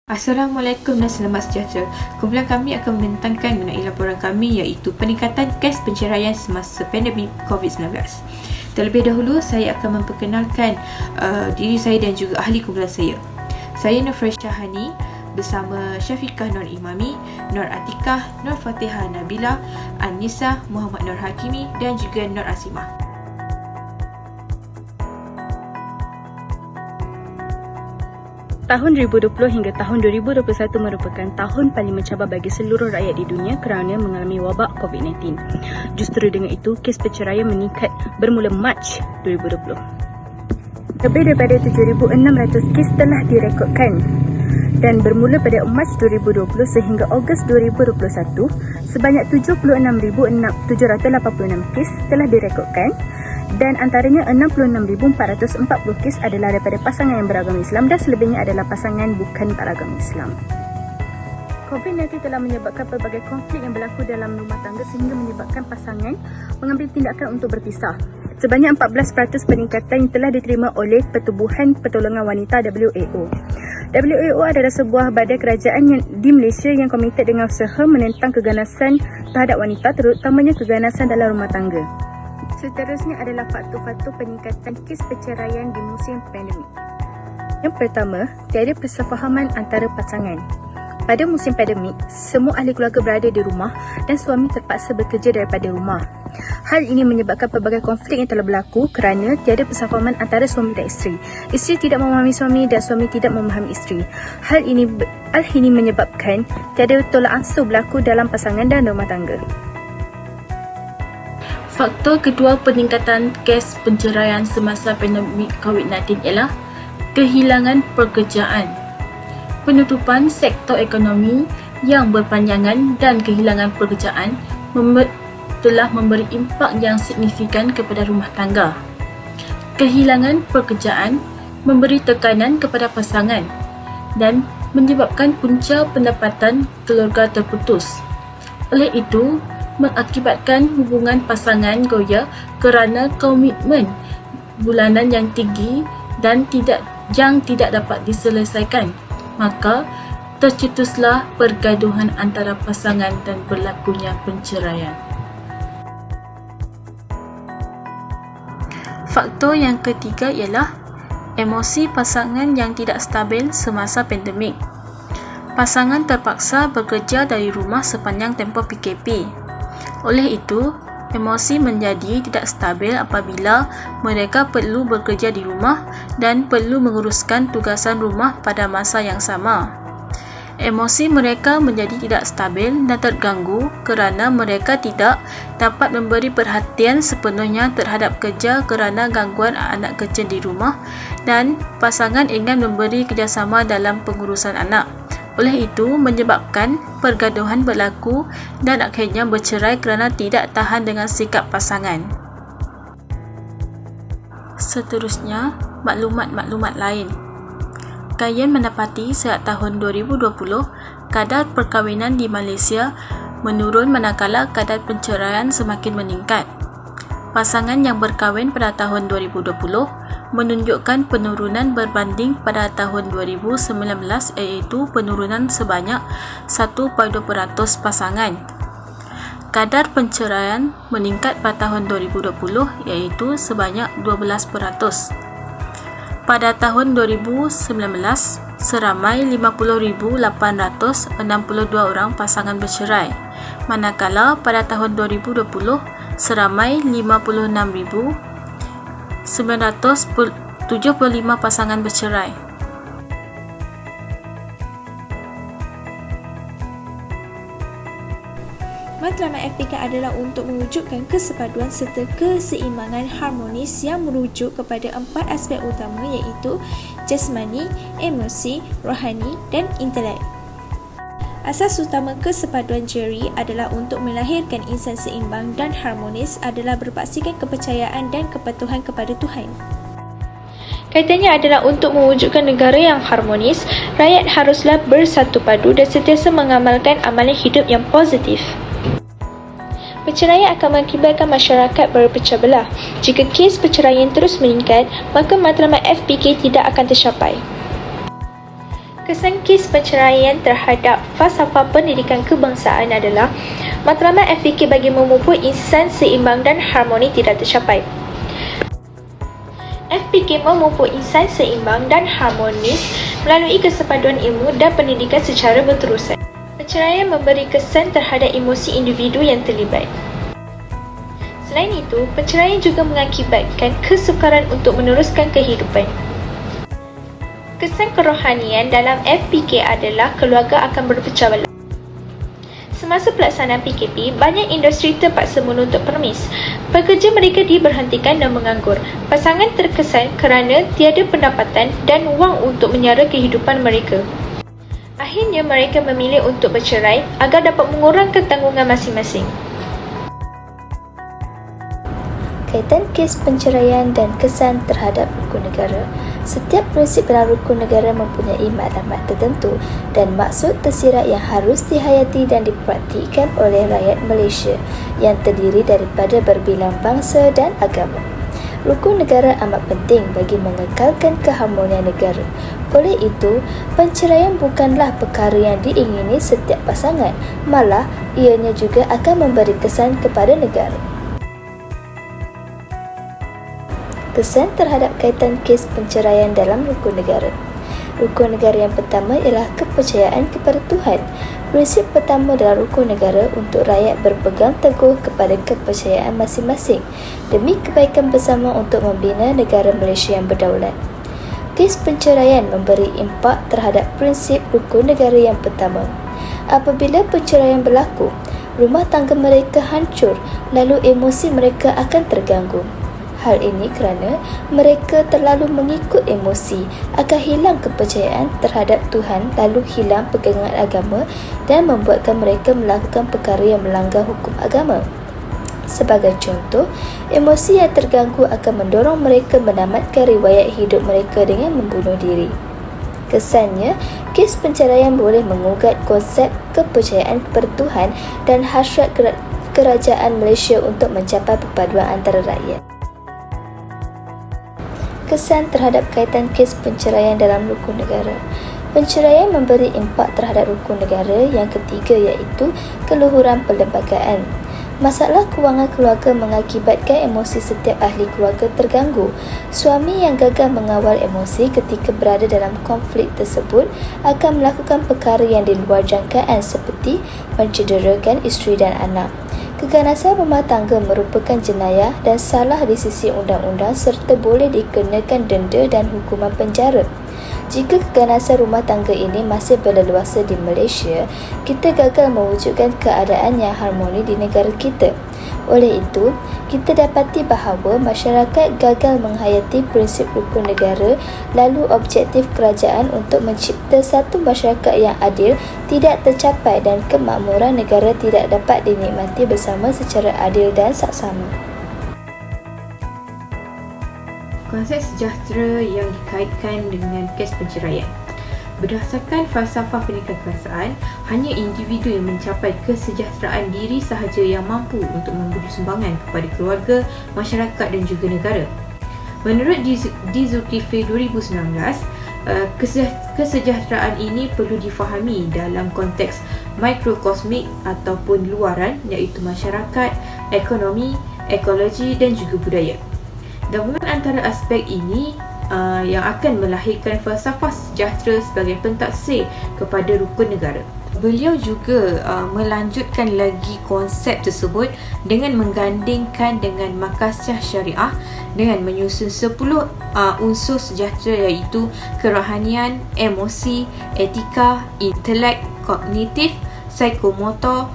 Assalamualaikum dan selamat sejahtera. Kumpulan kami akan membentangkan mengenai laporan kami iaitu peningkatan kes penceraian semasa pandemik COVID-19. Terlebih dahulu, saya akan memperkenalkan diri saya dan juga ahli kumpulan saya. Saya Nur Syahani bersama Syafiqah Nur Imami, Nur Atikah, Nur Fatihah Nabila, An-Nisa, Muhammad Nur Hakimi dan juga Nur Asimah. Tahun 2020 hingga tahun 2021 merupakan tahun paling mencabar bagi seluruh rakyat di dunia kerana mengalami wabak COVID-19. Justru dengan itu, kes perceraian meningkat bermula Mac 2020. Lebih daripada 7,600 kes telah direkodkan dan bermula pada Mac 2020 sehingga Ogos 2021, sebanyak 76,786 kes telah direkodkan dan antaranya 66,440 kes adalah daripada pasangan yang beragama Islam dan selebihnya adalah pasangan bukan beragama Islam. COVID-19 telah menyebabkan pelbagai konflik yang berlaku dalam rumah tangga sehingga menyebabkan pasangan mengambil tindakan untuk berpisah. Sebanyak 14% peningkatan yang telah diterima oleh Pertubuhan Pertolongan Wanita WAO. WAO adalah sebuah badan kerajaan yang di Malaysia yang komited dengan usaha menentang keganasan terhadap wanita, terutamanya keganasan dalam rumah tangga. Seterusnya adalah faktor-faktor peningkatan kes perceraian di musim pandemik. Yang pertama, tiada persefahaman antara pasangan. Pada musim pandemik, semua ahli keluarga berada di rumah dan suami terpaksa bekerja daripada rumah. Hal ini menyebabkan pelbagai konflik yang telah berlaku kerana tiada persefahaman antara suami dan isteri. Isteri tidak memahami suami dan suami tidak memahami isteri. Hal ini menyebabkan tiada tolak ansur berlaku dalam pasangan dan rumah tangga. Faktor kedua peningkatan kes penceraian semasa pandemik COVID-19 ialah kehilangan pekerjaan. Penutupan sektor ekonomi yang berpanjangan dan kehilangan pekerjaan telah memberi impak yang signifikan kepada rumah tangga. Kehilangan pekerjaan memberi tekanan kepada pasangan dan menyebabkan punca pendapatan keluarga terputus. Oleh itu, mengakibatkan hubungan pasangan goyah kerana komitmen bulanan yang tinggi dan yang tidak dapat diselesaikan. Maka tercetuslah pergaduhan antara pasangan dan berlakunya penceraian. Faktor yang ketiga ialah emosi pasangan yang tidak stabil semasa pandemik. Pasangan terpaksa bekerja dari rumah sepanjang tempoh PKP. Oleh itu, emosi menjadi tidak stabil apabila mereka perlu bekerja di rumah dan perlu menguruskan tugasan rumah pada masa yang sama. Emosi mereka menjadi tidak stabil dan terganggu kerana mereka tidak dapat memberi perhatian sepenuhnya terhadap kerja kerana gangguan anak kecil di rumah dan pasangan ingin memberi kerjasama dalam pengurusan anak. Oleh itu, menyebabkan pergaduhan berlaku dan akhirnya bercerai kerana tidak tahan dengan sikap pasangan. Seterusnya, maklumat-maklumat lain. Kayen mendapati sejak tahun 2020, kadar perkahwinan di Malaysia menurun manakala kadar penceraian semakin meningkat. Pasangan yang berkahwin pada tahun 2020 menunjukkan penurunan berbanding pada tahun 2019 iaitu penurunan sebanyak 1.2% pasangan. Kadar penceraian meningkat pada tahun 2020 iaitu sebanyak 12%. Pada tahun 2019, seramai 50,862 orang pasangan bercerai, manakala pada tahun 2020 seramai 56,975 pasangan bercerai. Matlamat FPK adalah untuk mewujudkan kesepaduan serta keseimbangan harmonis yang merujuk kepada 4 aspek utama iaitu jasmani, emosi, rohani dan intelek. Asas utama kesepaduan Jerry adalah untuk melahirkan insan seimbang dan harmonis adalah berpaksikan kepercayaan dan kepatuhan kepada Tuhan. Kaitannya adalah untuk mewujudkan negara yang harmonis, rakyat haruslah bersatu padu dan sentiasa mengamalkan amalan hidup yang positif. Perceraian akan mengakibatkan masyarakat berpecah belah. Jika kes perceraian terus meningkat, maka matlamat FPK tidak akan tercapai. Kesan kes perceraian terhadap falsafah pendidikan kebangsaan adalah matlamat FPK bagi memupuk insan seimbang dan harmoni tidak tercapai. FPK memupuk insan seimbang dan harmonis melalui kesepaduan ilmu dan pendidikan secara berterusan. Perceraian memberi kesan terhadap emosi individu yang terlibat. Selain itu, perceraian juga mengakibatkan kesukaran untuk meneruskan kehidupan. Kesan kerohanian dalam FPK adalah keluarga akan berpecah belah. Semasa pelaksanaan PKP, banyak industri terpaksa menutup permis. Pekerja mereka diberhentikan dan menganggur. Pasangan terkesan kerana tiada pendapatan dan wang untuk menyara kehidupan mereka. Akhirnya mereka memilih untuk bercerai agar dapat mengurangkan tanggungan masing-masing. Kaitan kes penceraian dan kesan terhadap rukun negara. Setiap prinsip dalam rukun negara mempunyai matlamat tertentu dan maksud tersirat yang harus dihayati dan dipraktikkan oleh rakyat Malaysia yang terdiri daripada berbilang bangsa dan agama. Rukun negara amat penting bagi mengekalkan keharmonian negara. Oleh itu, penceraian bukanlah perkara yang diingini setiap pasangan, malah ianya juga akan memberi kesan kepada negara. Kesan terhadap kaitan kes penceraian dalam rukun negara. Rukun negara yang pertama ialah kepercayaan kepada Tuhan. Prinsip pertama dalam rukun negara untuk rakyat berpegang teguh kepada kepercayaan masing-masing demi kebaikan bersama untuk membina negara Malaysia yang berdaulat. Kes penceraian memberi impak terhadap prinsip rukun negara yang pertama. Apabila perceraian berlaku, rumah tangga mereka hancur, lalu emosi mereka akan terganggu. Hal ini kerana mereka terlalu mengikut emosi, akan hilang kepercayaan terhadap Tuhan, lalu hilang pegangan agama dan membuatkan mereka melakukan perkara yang melanggar hukum agama. Sebagai contoh, emosi yang terganggu akan mendorong mereka menamatkan riwayat hidup mereka dengan membunuh diri. Kesannya, kes penceraian boleh mengugat konsep kepercayaan kepada Tuhan dan hasrat kerajaan Malaysia untuk mencapai perpaduan antara rakyat. Kesan terhadap kaitan kes penceraian dalam rukun negara. Penceraian memberi impak terhadap rukun negara yang ketiga iaitu keluhuran perlembagaan. Masalah kewangan keluarga mengakibatkan emosi setiap ahli keluarga terganggu. Suami yang gagal mengawal emosi ketika berada dalam konflik tersebut akan melakukan perkara yang di luar jangkaan seperti mencederakan isteri dan anak. Keganasan rumah tangga merupakan jenayah dan salah di sisi undang-undang serta boleh dikenakan denda dan hukuman penjara. Jika keganasan rumah tangga ini masih berleluasa di Malaysia, kita gagal mewujudkan keadaan yang harmoni di negara kita. Oleh itu, kita dapati bahawa masyarakat gagal menghayati prinsip rukun negara, lalu objektif kerajaan untuk mencipta satu masyarakat yang adil tidak tercapai dan kemakmuran negara tidak dapat dinikmati bersama secara adil dan saksama. Konsep sejahtera yang dikaitkan dengan kes penceraian. Berdasarkan falsafah pendidikan kebangsaan, hanya individu yang mencapai kesejahteraan diri sahaja yang mampu untuk memberi sumbangan kepada keluarga, masyarakat dan juga negara. Menurut di Zulkifli 2019, kesejahteraan ini perlu difahami dalam konteks mikrokosmik ataupun luaran, iaitu masyarakat, ekonomi, ekologi dan juga budaya. Gabungan antara aspek ini yang akan melahirkan falsafah sejahtera sebagai pentaksir kepada rukun negara. Beliau juga melanjutkan lagi konsep tersebut dengan menggandingkan dengan Makassah Syariah dengan menyusun 10 unsur sejahtera iaitu kerohanian, emosi, etika, intelek, kognitif, psikomotor,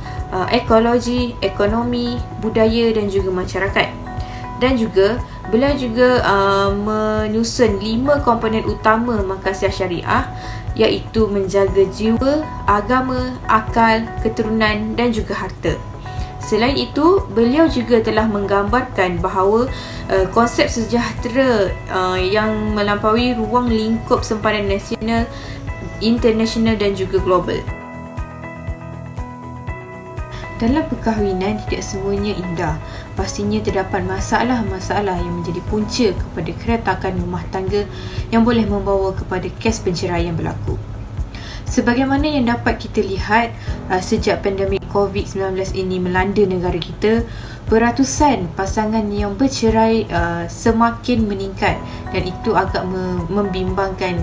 ekologi, ekonomi, budaya dan juga masyarakat. Dan juga beliau juga menyusun 5 komponen utama Makassah Syariah iaitu menjaga jiwa, agama, akal, keturunan dan juga harta. Selain itu, beliau juga telah menggambarkan bahawa konsep sejahtera yang melampaui ruang lingkup sempadan nasional, internasional dan juga global. Dalam perkahwinan tidak semuanya indah. Pastinya terdapat masalah-masalah yang menjadi punca kepada keretakan rumah tangga yang boleh membawa kepada kes penceraian berlaku. Sebagaimana yang dapat kita lihat sejak pandemik COVID-19 ini melanda negara kita, beratusan pasangan yang bercerai semakin meningkat dan itu agak membimbangkan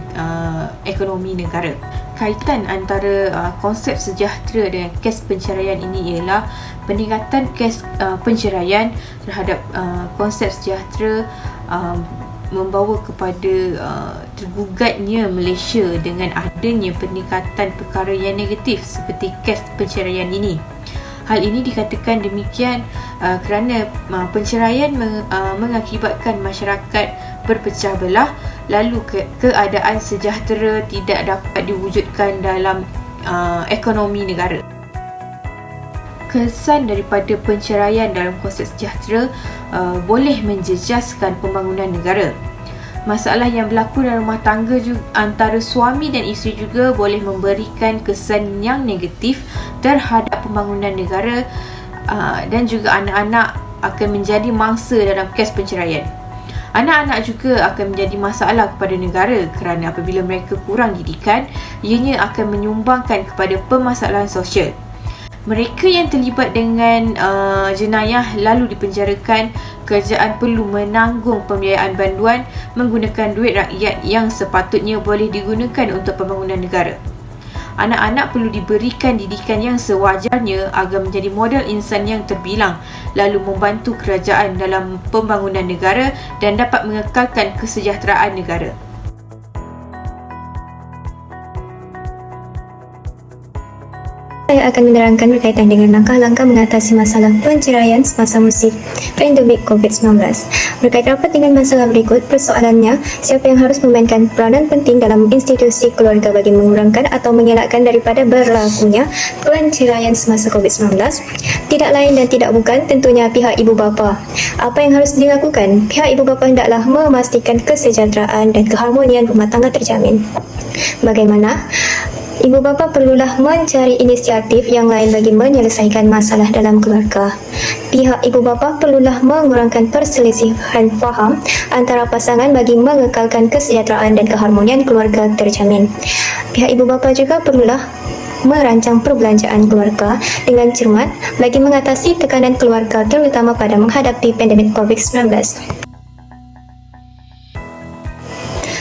ekonomi negara. Kaitan antara konsep sejahtera dengan kes penceraian ini ialah peningkatan kes penceraian terhadap konsep sejahtera membawa kepada tergugatnya Malaysia dengan adanya peningkatan perkara yang negatif seperti kes penceraian ini. Hal ini dikatakan demikian kerana penceraian mengakibatkan masyarakat berpecah belah, lalu keadaan sejahtera tidak dapat diwujudkan dalam ekonomi negara. Kesan daripada penceraian dalam konsep sejahtera boleh menjejaskan pembangunan negara. Masalah yang berlaku dalam rumah tangga juga, antara suami dan isteri juga boleh memberikan kesan yang negatif terhadap pembangunan negara dan juga anak-anak akan menjadi mangsa dalam kes penceraian. Anak-anak juga akan menjadi masalah kepada negara kerana apabila mereka kurang didikan, ianya akan menyumbangkan kepada permasalahan sosial. Mereka yang terlibat dengan jenayah lalu dipenjarakan, kerajaan perlu menanggung pembiayaan banduan menggunakan duit rakyat yang sepatutnya boleh digunakan untuk pembangunan negara. Anak-anak perlu diberikan didikan yang sewajarnya agar menjadi model insan yang terbilang, lalu membantu kerajaan dalam pembangunan negara dan dapat mengekalkan kesejahteraan negara. Saya akan menerangkan berkaitan dengan langkah-langkah mengatasi masalah penceraian semasa musim pandemik COVID-19. Berkait rapat dengan masalah berikut, persoalannya, siapa yang harus memainkan peranan penting dalam institusi keluarga bagi mengurangkan atau mengelakkan daripada berlakunya penceraian semasa COVID-19? Tidak lain dan tidak bukan tentunya pihak ibu bapa. Apa yang harus dilakukan? Pihak ibu bapa hendaklah memastikan kesejahteraan dan keharmonian rumah tangga terjamin. Bagaimana? Ibu bapa perlulah mencari inisiatif yang lain bagi menyelesaikan masalah dalam keluarga. Pihak ibu bapa perlulah mengurangkan perselisihan faham antara pasangan bagi mengekalkan kesejahteraan dan keharmonian keluarga terjamin. Pihak ibu bapa juga perlulah merancang perbelanjaan keluarga dengan cermat bagi mengatasi tekanan keluarga terutama pada menghadapi pandemik COVID-19.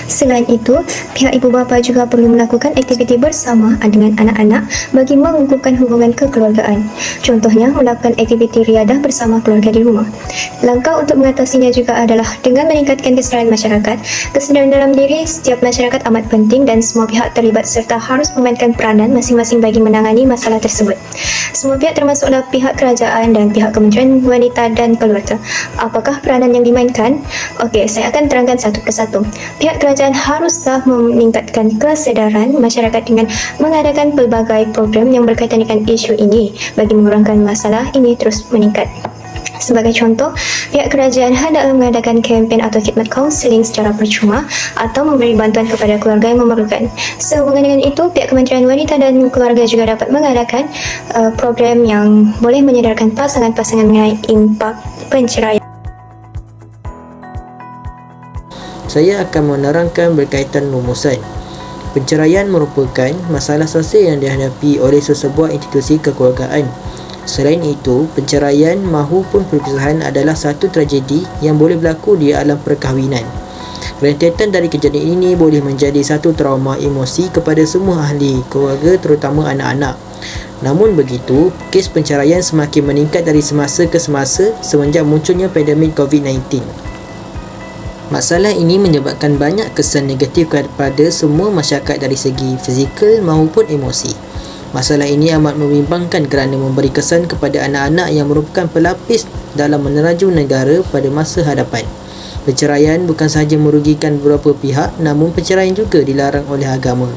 Selain itu, pihak ibu bapa juga perlu melakukan aktiviti bersama dengan anak-anak bagi mengukuhkan hubungan kekeluargaan. Contohnya, melakukan aktiviti riadah bersama keluarga di rumah. Langkah untuk mengatasinya juga adalah dengan meningkatkan kesedaran masyarakat. Kesedaran dalam diri setiap masyarakat amat penting dan semua pihak terlibat serta harus memainkan peranan masing-masing bagi menangani masalah tersebut. Semua pihak termasuklah pihak kerajaan dan pihak Kementerian Wanita dan Keluarga. Apakah peranan yang dimainkan? Okey, saya akan terangkan satu persatu. Pihak kerajaan haruslah meningkatkan kesedaran masyarakat dengan mengadakan pelbagai program yang berkaitan dengan isu ini bagi mengurangkan masalah ini terus meningkat. Sebagai contoh, pihak kerajaan hendaklah mengadakan kempen atau khidmat kaunseling secara percuma atau memberi bantuan kepada keluarga yang memerlukan. Sehubungan dengan itu, pihak Kementerian Wanita dan Keluarga juga dapat mengadakan program yang boleh menyedarkan pasangan-pasangan mengenai impak penceraian. Saya akan menerangkan berkaitan rumusan. Penceraian merupakan masalah sosial yang dihadapi oleh sesebuah institusi kekeluargaan. Selain itu, penceraian mahupun perpisahan adalah satu tragedi yang boleh berlaku di alam perkahwinan. Rentetan dari kejadian ini boleh menjadi satu trauma emosi kepada semua ahli keluarga terutama anak-anak. Namun begitu, kes penceraian semakin meningkat dari semasa ke semasa semenjak munculnya pandemik COVID-19. Masalah ini menyebabkan banyak kesan negatif kepada semua masyarakat dari segi fizikal maupun emosi. Masalah ini amat membimbangkan kerana memberi kesan kepada anak-anak yang merupakan pelapis dalam meneraju negara pada masa hadapan. Perceraian bukan sahaja merugikan beberapa pihak, namun perceraian juga dilarang oleh agama.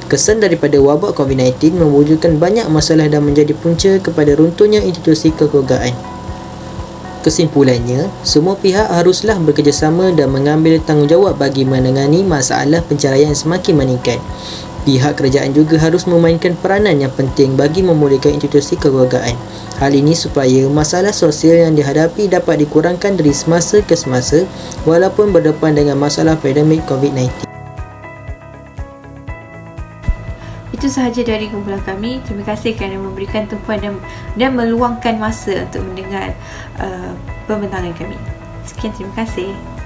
Kesan daripada wabak COVID-19 mewujudkan banyak masalah dan menjadi punca kepada runtuhnya institusi kekeluargaan. Kesimpulannya, semua pihak haruslah bekerjasama dan mengambil tanggungjawab bagi menangani masalah penceraian semakin meningkat. Pihak kerajaan juga harus memainkan peranan yang penting bagi memulihkan institusi kekeluargaan. Hal ini supaya masalah sosial yang dihadapi dapat dikurangkan dari semasa ke semasa walaupun berdepan dengan masalah pandemik COVID-19. Itu sahaja dari kumpulan kami. Terima kasih kerana memberikan tumpuan dan meluangkan masa untuk mendengar pembentangan kami. Sekian, terima kasih.